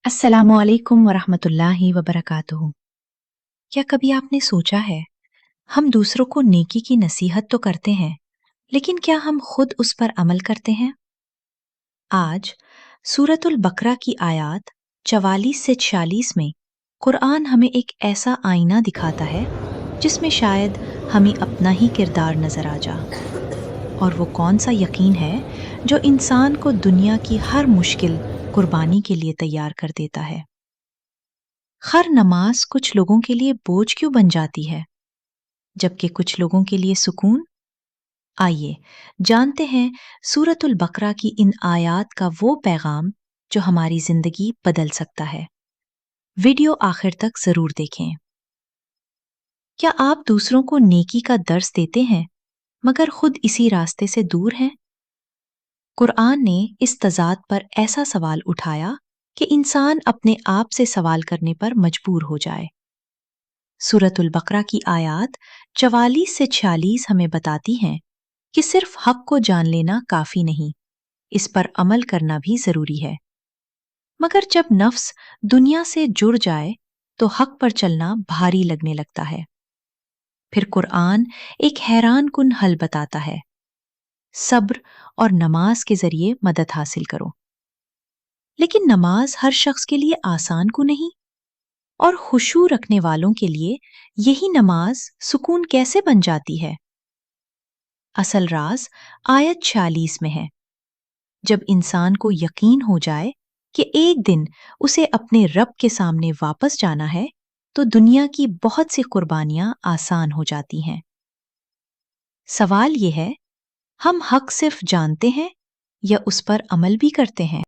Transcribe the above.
अस्सलामु अलैकुम वरहमतुल्लाहि वबरकातुहू। क्या कभी आपने सोचा है, हम दूसरों को नेकी की नसीहत तो करते हैं, लेकिन क्या हम खुद उस पर अमल करते हैं? आज सूरतुल बकरा की आयत 44 से 46 में कुरान हमें एक ऐसा आईना दिखाता है जिसमें शायद हमें अपना ही किरदार नजर आ जा। और वो कौन सा यकीन है जो इंसान को दुनिया की हर मुश्किल कुर्बानी के लिए तैयार कर देता है। हर नमाज कुछ लोगों के लिए बोझ क्यों बन जाती है, जबकि कुछ लोगों के लिए सुकून? आइए जानते हैं सूरतुल बकरा की इन आयात का वो पैगाम जो हमारी जिंदगी बदल सकता है। वीडियो आखिर तक जरूर देखें। क्या आप दूसरों को नेकी का दर्स देते हैं, मगर खुद इसी रास्ते से दूर हैं? कुरान ने इस तजाद पर ऐसा सवाल उठाया कि इंसान अपने आप से सवाल करने पर मजबूर हो जाए। सूरतुल बकरा की आयत 44 से 46 हमें बताती हैं कि सिर्फ हक को जान लेना काफी नहीं, इस पर अमल करना भी जरूरी है। मगर जब नफ्स दुनिया से जुड़ जाए तो हक पर चलना भारी लगने लगता है। फिर कुरान एक हैरान कुन हल बताता है, सब्र और नमाज के जरिए मदद हासिल करो। लेकिन नमाज हर शख्स के लिए आसान को नहीं, और खुशू रखने वालों के लिए यही नमाज सुकून कैसे बन जाती है? असल राज आयत 46 में है। जब इंसान को यकीन हो जाए कि एक दिन उसे अपने रब के सामने वापस जाना है, तो दुनिया की बहुत सी कुर्बानियां आसान हो जाती हैं। सवाल यह है, हम हक सिर्फ जानते हैं या उस पर अमल भी करते हैं?